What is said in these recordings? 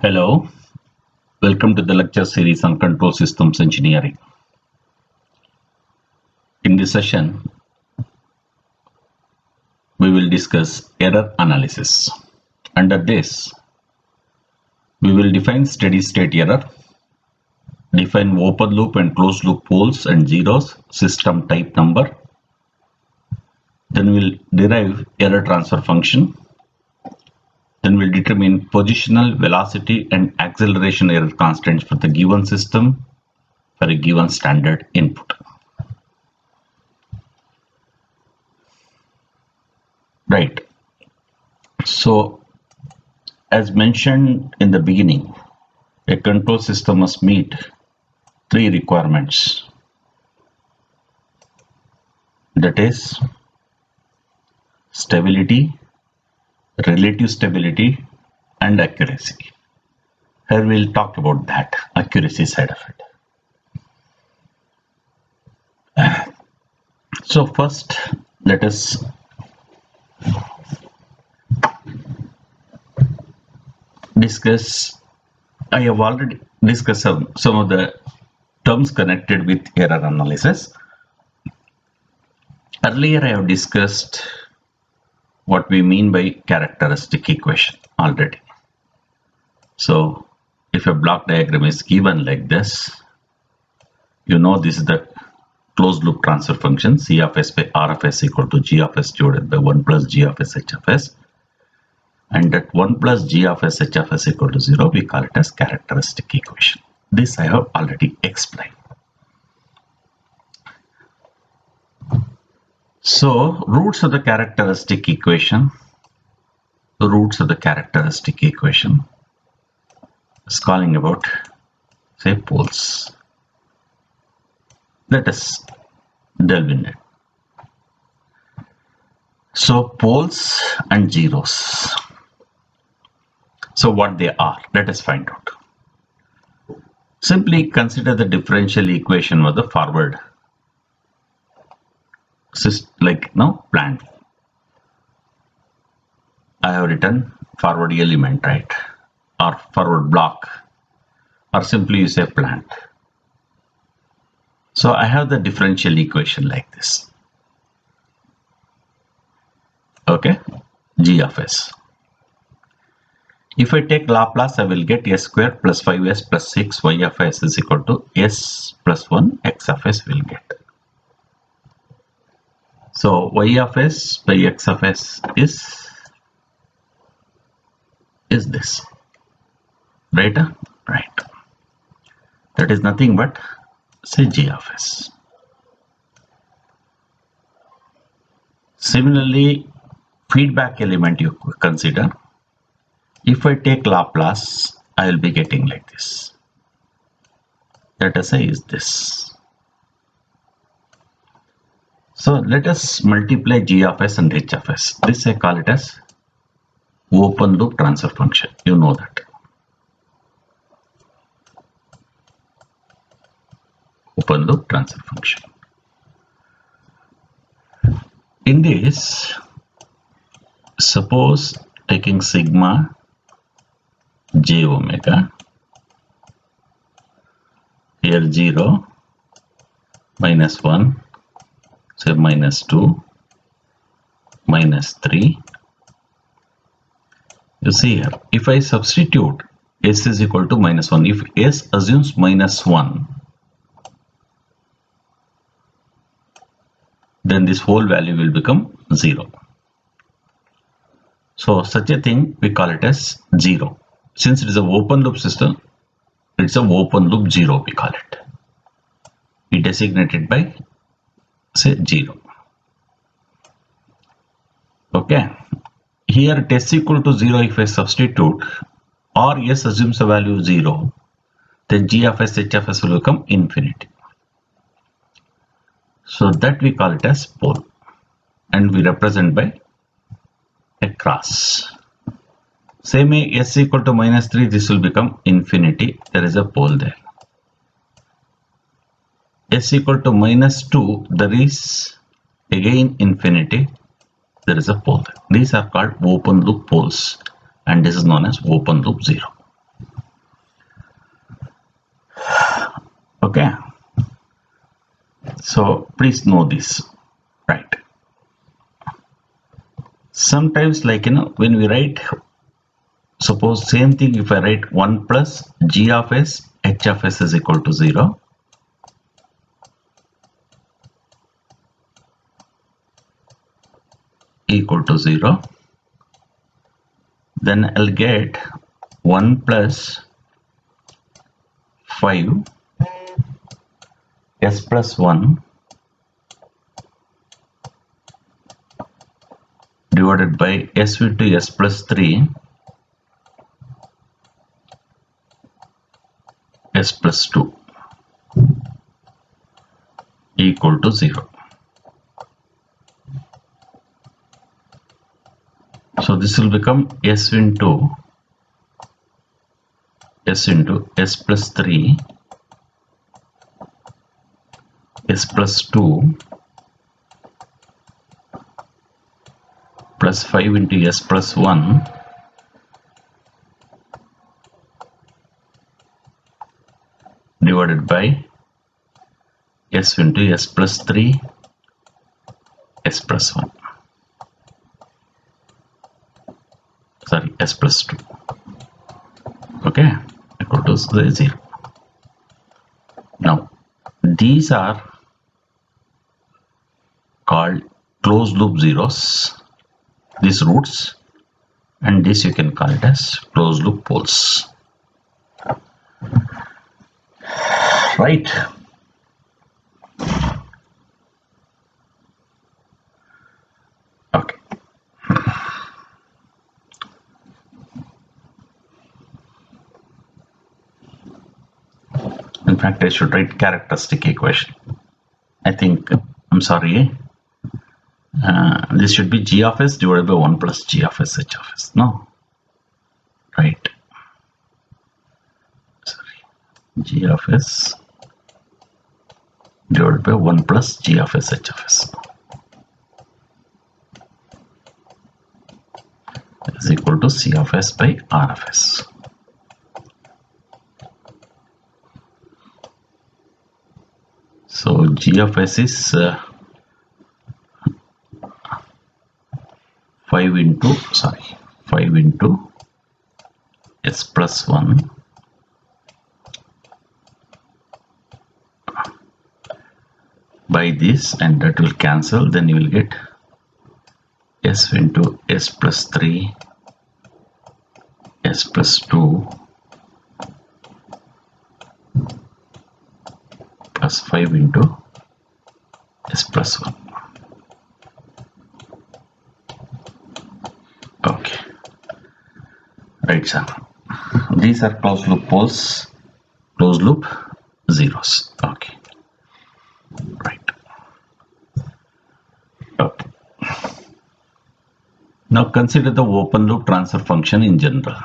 Hello, welcome to the lecture series on control systems engineering. In this session, we will discuss error analysis. Under this, we will define steady state error, define open loop and closed loop poles and zeros, system type number. Then we'll derive error transfer function. Then we'll determine positional, velocity and acceleration error constants for the given system for a given standard input. Right. So, as mentioned in the beginning, a control system must meet three requirements. That is stability, relative stability, and accuracy. Here we'll talk about that accuracy side of it. So first, let us discuss. I have already discussed some of the terms connected with error analysis. Earlier, I have discussed what we mean by characteristic equation already. So, if a block diagram is given like this, you know this is the closed loop transfer function C of s by R of s equal to G of s divided by 1 plus G of s H of s. And that 1 plus G of s H of s equal to 0, we call it as characteristic equation. This I have already explained. So, roots of the characteristic equation is calling about, say, poles. Let us delve in it. So, poles and zeros. So, what they are, let us find out. Simply consider the differential equation of the forward plant. I have written forward element, right, or forward block, or simply you say plant. So I have the differential equation like this. Okay, G of s. If I take Laplace, I will get s square plus 5s plus 6 y of s is equal to s plus 1 x of s will get. So y of s by x of s is this, right? Right. That is nothing but, say, G of s. Similarly, feedback element you consider. If I take Laplace, I will be getting like this. Let us say is this. So let us multiply G of s and H of s. This I call it as open loop transfer function. You know that. Open loop transfer function. In this, suppose taking sigma j omega, here 0, minus 1, say minus 2, minus 3. You see here, if I substitute s is equal to minus 1, if s assumes minus 1, then this whole value will become 0. So such a thing we call it as 0. Since it is an open loop system, it's an open loop 0 we call it. We designate it by, say, 0. Okay. Here at s equal to 0, if I substitute or s assumes a value 0, then G of s, H of s will become infinity. So that we call it as pole, and we represent by a cross. Same way, s equal to minus 3, this will become infinity. There is a pole there. S equal to minus 2, there is again infinity. There is a pole there. These are called open loop poles, and this is known as open loop 0. Okay, so please know this, right? Sometimes, like, when we write, suppose same thing, if I write 1 plus g of s h of s is equal to 0, then I'll get 1 plus 5 s plus 1 divided by s into s plus 3 s plus 2 equal to 0. So this will become s into s plus 3 s plus 2 plus 5 into s plus 1 divided by s into s plus 3 s plus 1, sorry, s plus 2, okay, equal to 0. Now these are called closed loop zeros, these roots, and this you can call it as closed loop poles, right? Okay, in fact I should write characteristic equation. I think, I'm sorry, this should be g of s divided by 1 plus g of s h of s, no, right? Sorry, g of s divided by 1 plus g of s h of s is equal to c of s by r of s. So g of s is 5 into s plus 1 by this, and that will cancel, then you will get s into s plus 3 s plus 2 plus 5 into s plus 1. Okay, right, sir. These are closed loop poles, closed loop zeros. Okay, right. Okay. Now consider the open loop transfer function in general.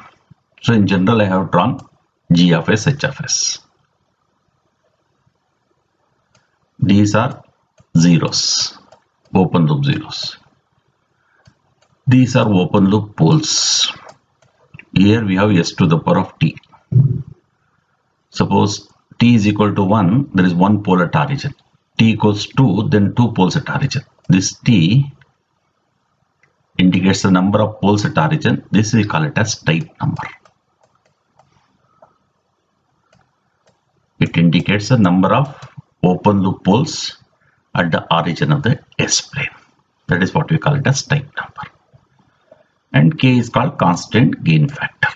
So in general I have drawn g of s, h of s. These are zeros, open loop zeros. These are open loop poles. Here we have s to the power of t. Suppose t is equal to 1, there is one pole at origin. T equals 2, then two poles at origin. This t indicates the number of poles at origin. This we call it as type number. It indicates the number of open loop poles at the origin of the S-plane. That is what we call it as type number. And K is called constant gain factor.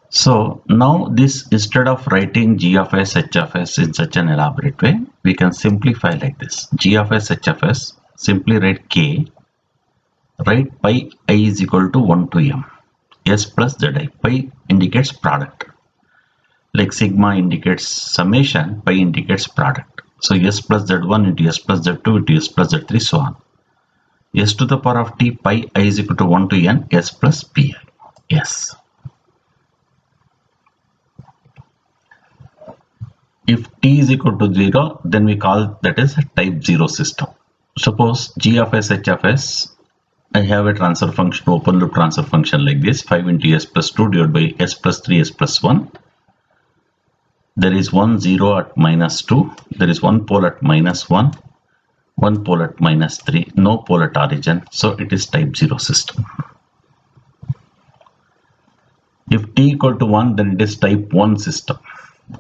So now this, instead of writing g of s, h of s in such an elaborate way, we can simplify like this. G of s, h of s, simply write K, write pi I is equal to 1 to m. S plus zi. Pi indicates product. Like sigma indicates summation, pi indicates product. So s plus z1 into s plus z2 into s plus z3, so on. S to the power of t, pi I is equal to 1 to n, s plus pi. Yes. If t is equal to 0, then we call that as a type 0 system. Suppose g of s, h of s, I have a transfer function, open loop transfer function like this, 5 into s plus 2 divided by s plus 3, s plus 1. There is one 0 at -2. There is one pole at -1. One pole at -3. No pole at origin. So it is type 0 system. If t equal to 1, then it is type 1 system.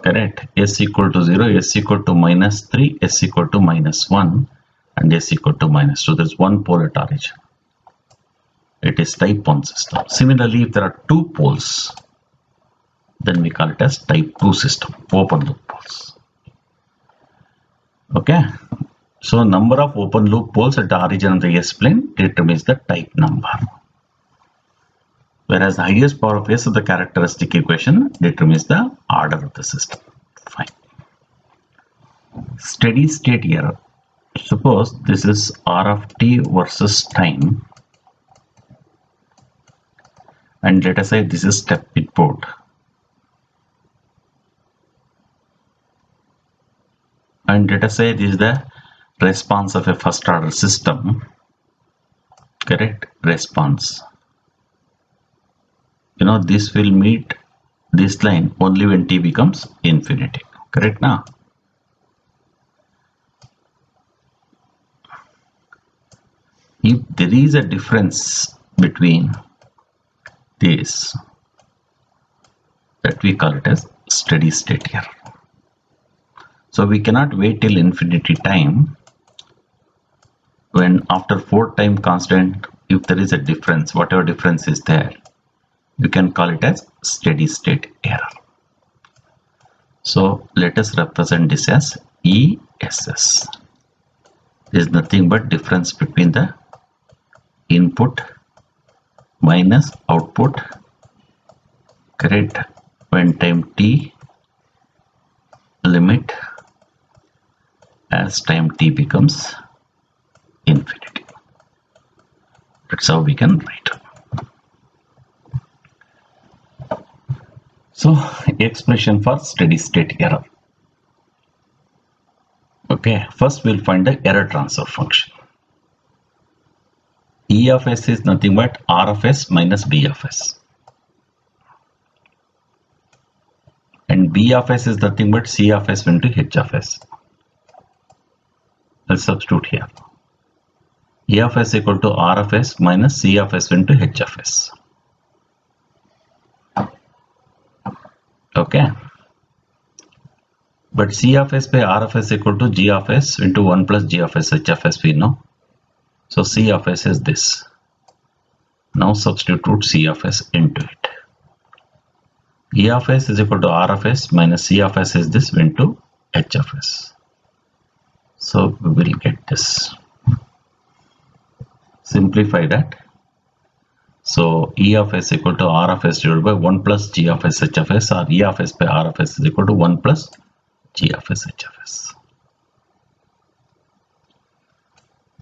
Correct. S equal to 0, S equal to -3, S equal to -1, and S equal to -2. There is one pole at origin. It is type 1 system. Similarly, if there are two poles, then we call it as type 2 system, open loop poles. Okay. So number of open loop poles at the origin of the S plane determines the type number. Whereas the highest power of S of the characteristic equation determines the order of the system. Fine. Steady state error. Suppose this is R of t versus time, and let us say this is step input, and let us say this is the response of a first order system. Correct. Response. This will meet this line only when t becomes infinity. Correct now? If there is a difference between this, that we call it as steady state error. So we cannot wait till infinity time. When after 4 time constant, if there is a difference, whatever difference is there, you can call it as steady state error. So let us represent this as ESS. Is nothing but difference between the input minus output, correct, when time t limit as time t becomes infinity. That's how we can write. So expression for steady state error. Okay, first we'll find the error transfer function. E of s is nothing but R of s minus B of s. And B of s is nothing but C of s into H of s. Let's substitute here. E of s equal to R of s minus C of s into H of s. Okay. But C of s by R of s equal to G of s into 1 plus G of s H of s we know. So C of s is this. Now substitute C of s into it. E of s is equal to R of s minus C of s is this into H of s. So we will get this. Simplify that. So E of s equal to R of s divided by 1 plus G of s H of s, or E of s by R of s is equal to 1 plus G of s H of s.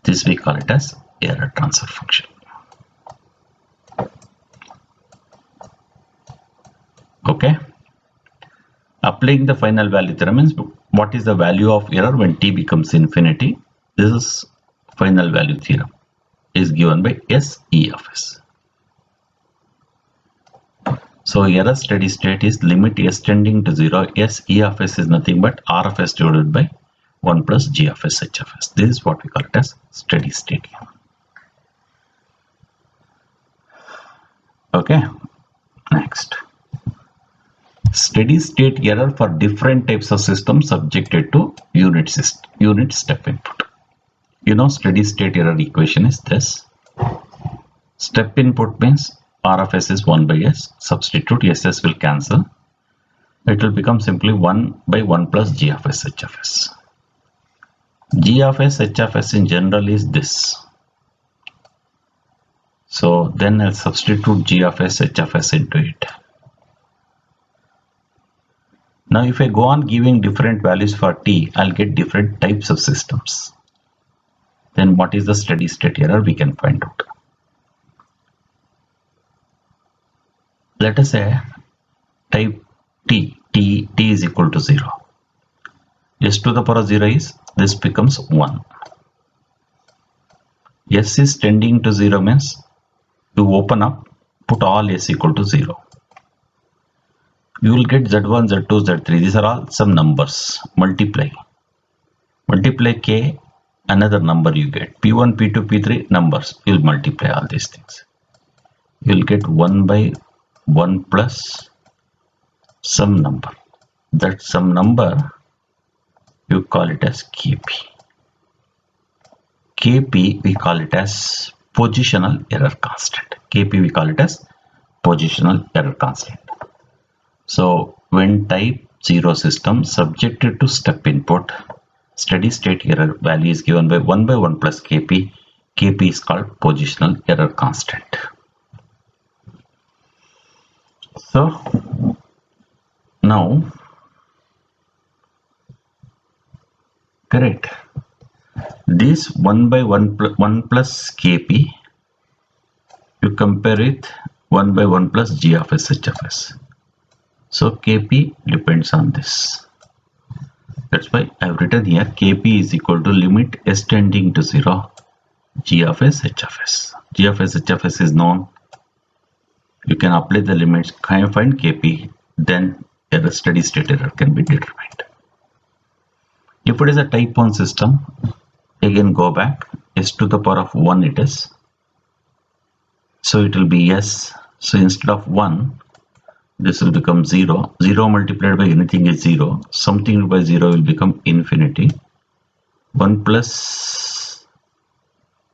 This we call it as error transfer function. Okay. Applying the final value theorem means what is the value of error when t becomes infinity. This is final value theorem is given by S E of s. So error steady state is limit s tending to 0. S E of s is nothing but R of s divided by 1 plus G of s H of s. This is what we call it as steady state. Okay. Next. Steady state error for different types of systems subjected to unit step input. Steady state error equation is this. Step input means R of s is 1 by s. Substitute ss will cancel. It will become simply 1 by 1 plus G of s H of s. G of s H of s in general is this. So then I'll substitute G of s H of s into it. Now if I go on giving different values for t, I'll get different types of systems. Then what is the steady state error we can find out. Let us say type t is equal to 0. S to the power of 0 is, this becomes 1. S is tending to 0 means to open up, put all s equal to 0. You will get Z1, Z2, Z3. These are all some numbers. Multiply K, another number you get. P1, P2, P3 numbers. You'll multiply all these things. You'll get 1 by 1 plus some number. That some number, you call it as Kp. Kp, we call it as positional error constant. Kp, we call it as positional error constant. So when type 0 system subjected to step input, steady state error value is given by 1 plus Kp. Kp is called positional error constant. So now, correct, this 1 plus Kp, you compare with 1 by 1 plus g of s h of s. So Kp depends on this. That's why I have written here Kp is equal to limit s tending to 0 g of s h of s. G of s h of s is known. You can apply the limits, find Kp, then a steady state error can be determined. If it is a type 1 system, again go back, s to the power of 1 it is. So it will be s. So instead of 1, this will become 0. 0 multiplied by anything is 0. Something by 0 will become infinity. 1 plus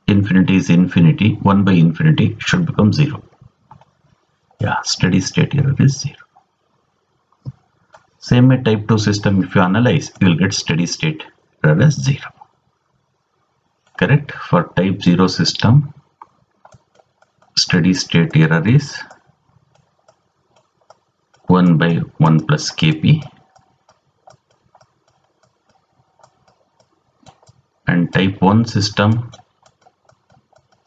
infinity is infinity. 1 by infinity should become 0. Yeah, steady state error is 0. Same way type 2 system, if you analyze, you will get steady state error as 0. Correct? For type 0 system, steady state error is 1 by 1 plus Kp, and type 1 system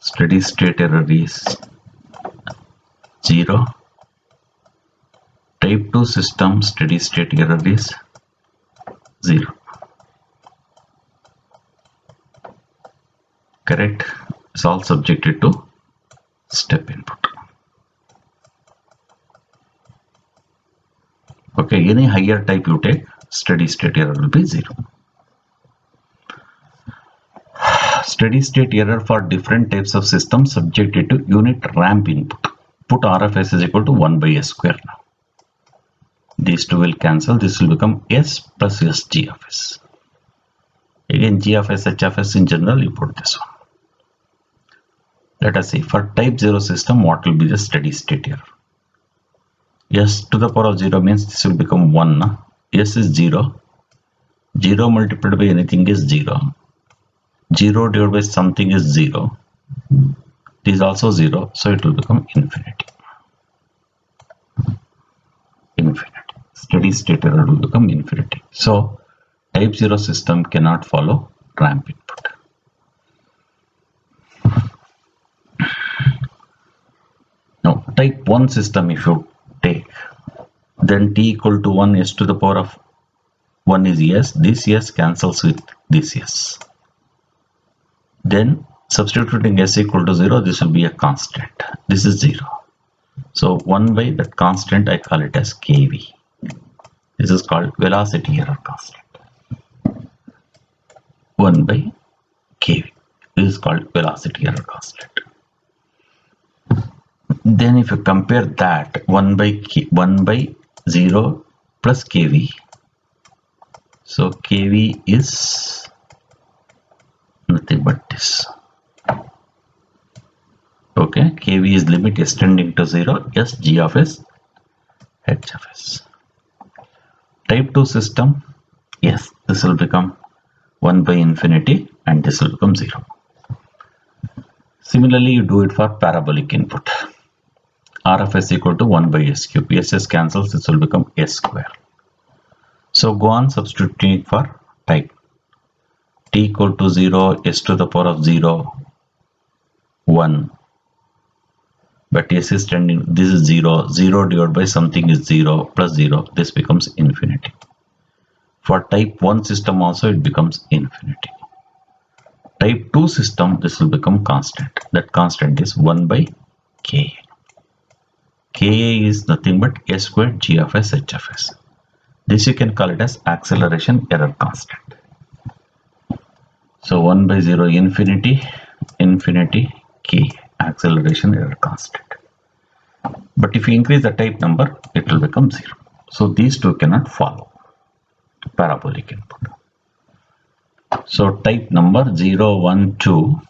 steady state error is 0. Type 2 system steady state error is 0. Correct? It's all subjected to step input. Okay, any higher type you take, steady state error will be 0. Steady state error for different types of systems subjected to unit ramp input. Put RFS is equal to 1 by s square now. These two will cancel. This will become s plus s g of s. Again, g of s, h of s in general, you put this one. Let us see, for type 0 system, what will be the steady state error? S to the power of 0 means this will become 1. Na? S is 0. 0 multiplied by anything is 0. 0 divided by something is 0. It is also 0. So it will become infinity. Infinity. Steady state error will become infinity. So type 0 system cannot follow ramp input. Now type 1 system, if you take, then t equal to 1, s to the power of 1 is yes. This yes cancels with this yes. Then substituting s equal to 0, this will be a constant. This is 0. So 1 by that constant, I call it as kv. This is called velocity error constant. 1 by kv. This is called velocity error constant. Then if you compare that 1 by 0 plus kv, so kv is nothing but this. Okay, kv is limit s tending to 0, s g of s, h of s. Type 2 system, yes, this will become 1 by infinity and this will become 0. Similarly, you do it for parabolic input. R of s equal to 1 by s cube. S cancels, this will become s square. So go on substituting for type. T equal to 0, s to the power of 0, 1. But s is tending, this is 0. 0 divided by something is 0 plus 0. This becomes infinity. For type 1 system also it becomes infinity. Type 2 system, this will become constant. That constant is 1 by k. Ka is nothing but a squared g of s h of s. This you can call it as acceleration error constant. So 1 by 0 infinity k acceleration error constant. But if you increase the type number, it will become 0. So these two cannot follow parabolic input. So type number 0, 1, 2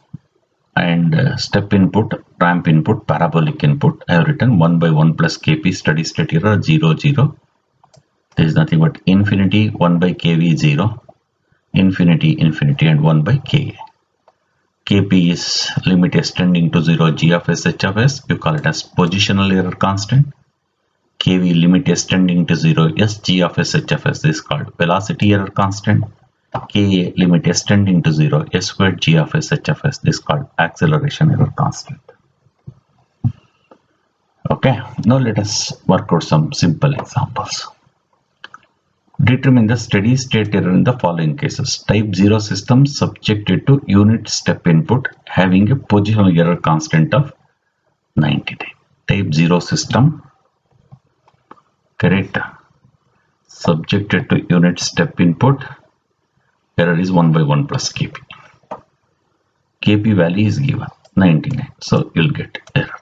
and step input, ramp input, parabolic input, I have written 1 by 1 plus kp steady state error 0, 0. There is nothing but infinity 1 by kv 0, infinity and 1 by ka. Kp is limit extending to 0 g of s h of s. You call it as positional error constant. Kv limit extending to 0 s g of s h of s. This is called velocity error constant. Ka limit extending to 0 s squared g of s h of s. This is called acceleration error constant. Okay, now let us work out some simple examples. Determine the steady state error in the following cases. Type 0 system subjected to unit step input having a positional error constant of 99. Type 0 system, correct, subjected to unit step input, error is 1 by 1 plus kp. Kp value is given 99, so you'll get error.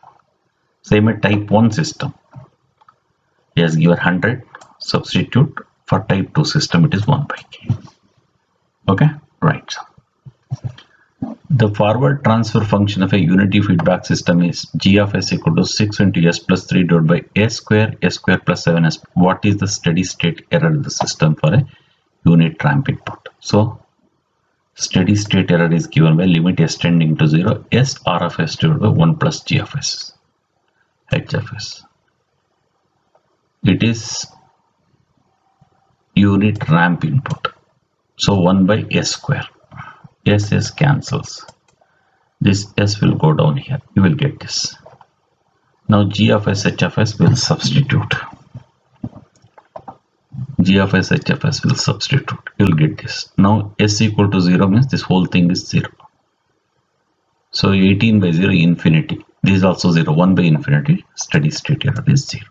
Same at type 1 system, he has given 100, substitute. For type 2 system it is 1 by k. Okay, right. The forward transfer function of a unity feedback system is g of s equal to 6 into s plus 3 divided by s square plus 7s. What is the steady state error in the system for a unit ramp input? So steady state error is given by limit extending to 0 s r of s divided by 1 plus g of s h of s. It is unit ramp input, so 1 by s square. S cancels, this s will go down here, you will get this. Now g of s h of s will substitute, g of s h of s will substitute, you will get this. Now s equal to 0 means this whole thing is 0, so 18 by 0 infinity, this is also 0, 1 by infinity, steady state error is 0.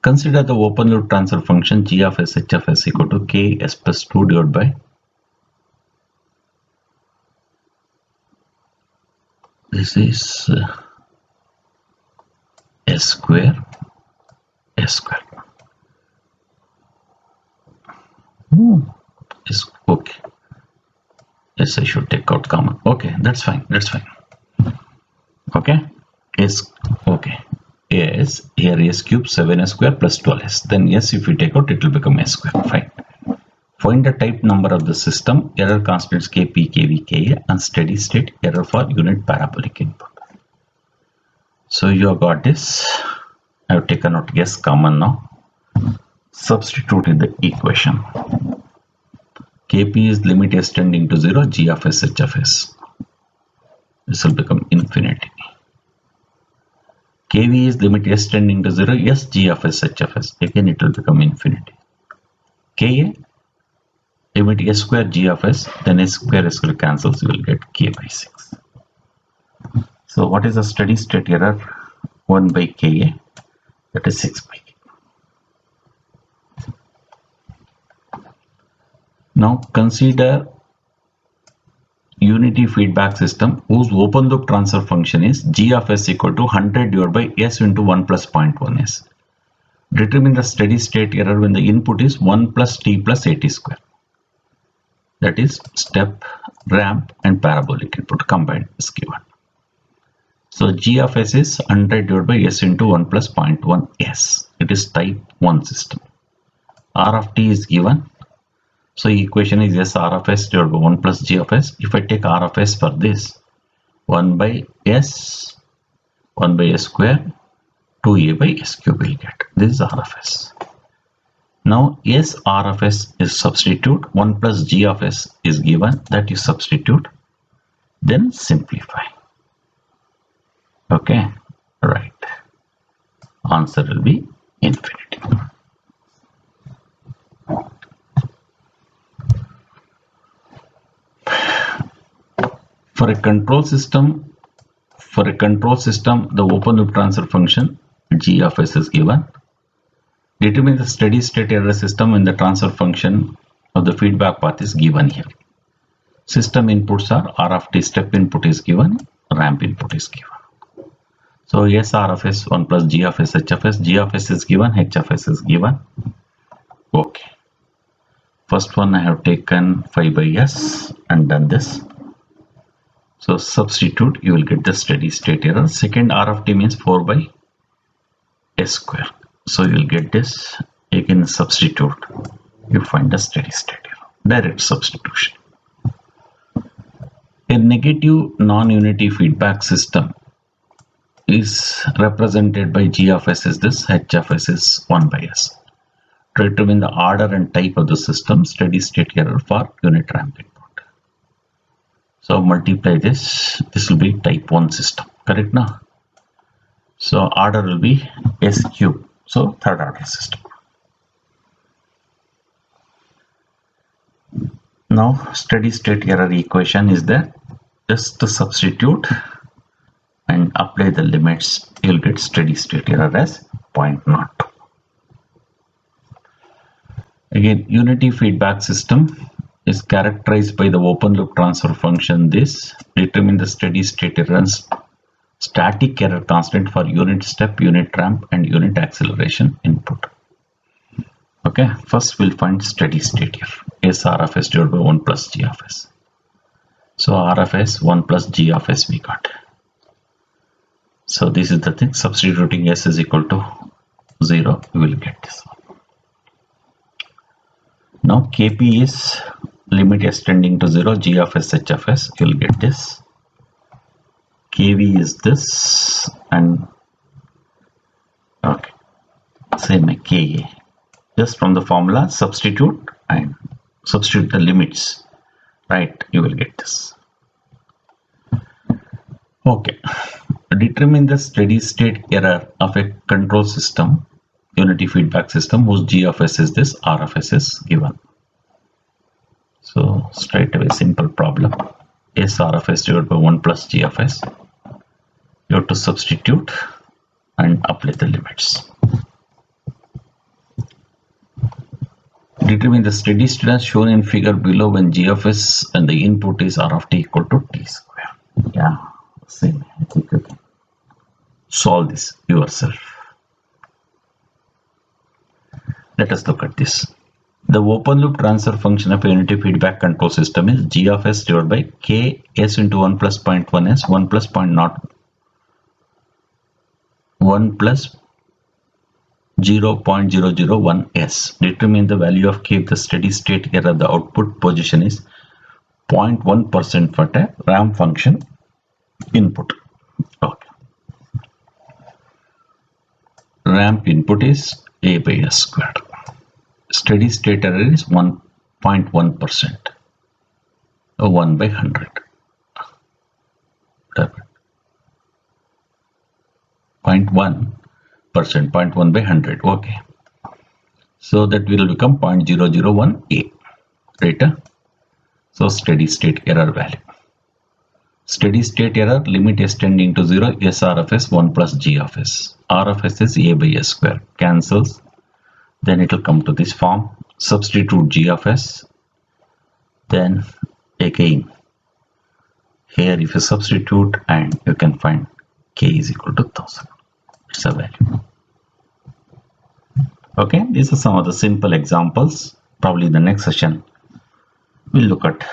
Consider the open loop transfer function g of s h of s equal to k s plus 2 divided by this is s square. Is okay. Yes, I should take out common. Okay, that's fine. Okay, is okay. Yes, here s cube 7s square plus 12s. Then yes, if we take out, it will become s square. Fine. Find the type number of the system, error constants kp, kv, ka, and steady state error for unit parabolic input. So you have got this. I have taken out yes common now. Substitute in the equation. Kp is limit extending to 0 g of s h of s. This will become infinity. Kv is limit extending to 0 s g of s h of s. Again it will become infinity. Ka limit s square g of s, then s square cancels, you will get k by 6. So what is the steady state error? 1 by ka, that is 6 by k. Now consider unity feedback system whose open loop transfer function is g of s equal to 100 divided by s into 1 plus 0.1 s. Determine the steady state error when the input is 1 plus t plus 80 square. That is step, ramp and parabolic input combined is given. So g of s is 100 divided by s into 1 plus 0.1 s. It is type 1 system. R of t is given. So equation is s r of s divided by 1 plus g of s. If I take r of s for this, 1 by s square, 2a by s cube will get. This is r of s. Now s r of s is substitute, 1 plus g of s is given, that you substitute, then simplify. Okay, right. Answer will be infinity. For a control system, For a control system, the open loop transfer function g of s is given. Determine the steady state error system when the transfer function of the feedback path is given here. System inputs are r of t, step input is given, ramp input is given. So s r of s 1 plus g of s h of s, g of s is given, h of s is given. Okay. First one I have taken 5 by s and done this. So substitute, you will get the steady state error. Second r of t means 4 by s square. So you will get this. Again substitute, you find the steady state error. Direct substitution. A negative non-unity feedback system is represented by g of s is this, h of s is 1 by s. To determine the order and type of the system, steady state error for unit ramp input. So multiply this will be type 1 system, correct now? So order will be s cube, so third order system. Now steady state error equation is there. Just to substitute and apply the limits, you'll get steady state error as 0.02. Again, unity feedback system is characterized by the open loop transfer function this. Determine the steady state error and static error constant for unit step, unit ramp and unit acceleration input. Okay, first we'll find steady state here. S r of s divided by 1 plus g of s. So r of s 1 plus g of s we got. So this is the thing, substituting s is equal to 0, we will get this one. Now kp is limit s tending to 0, g of s, h of s, you will get this. kv is this and okay, same like ka. Just from the formula substitute and substitute the limits, right, you will get this. Okay, determine the steady state error of a control system, unity feedback system whose g of s is this, r of s is given. So straight away simple problem, s r of s divided by 1 plus g of s. You have to substitute and apply the limits. Determine the steady state as shown in figure below when g of s and the input is r of t equal to t square. Yeah, same. I think you can solve this yourself. Let us look at this. The open loop transfer function of a unity feedback control system is g of s divided by k s into 1 plus 0.1 s 1 plus 1 plus 0.001 s. Determine the value of k if the steady state error of the output position is 0.1% for the ramp function input. Okay. Ramp input is a by s squared. Steady state error is 1.1%, 1 by 100. 0.1%, 0.1 by 100. Okay. So that will become 0.001 a. Right? So steady state error value. Steady state error limit s tending to 0, s r of s 1 plus g of s. R of s is a by s square. Cancels. Then it will come to this form. Substitute g of s. Then again here if you substitute and you can find k is equal to 1000. It's a value. Okay, these are some of the simple examples. Probably in the next session we'll look at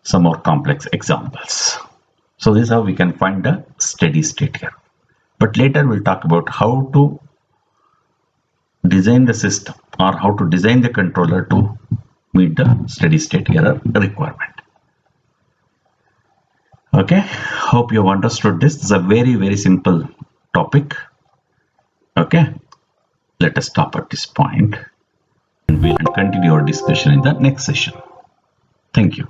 some more complex examples. So this is how we can find the steady state here. But later we'll talk about how to design the system or how to design the controller to meet the steady state error requirement. Okay, hope you have understood this. This is a very simple topic. Okay, let us stop at this point and we'll continue our discussion in the next session. Thank you.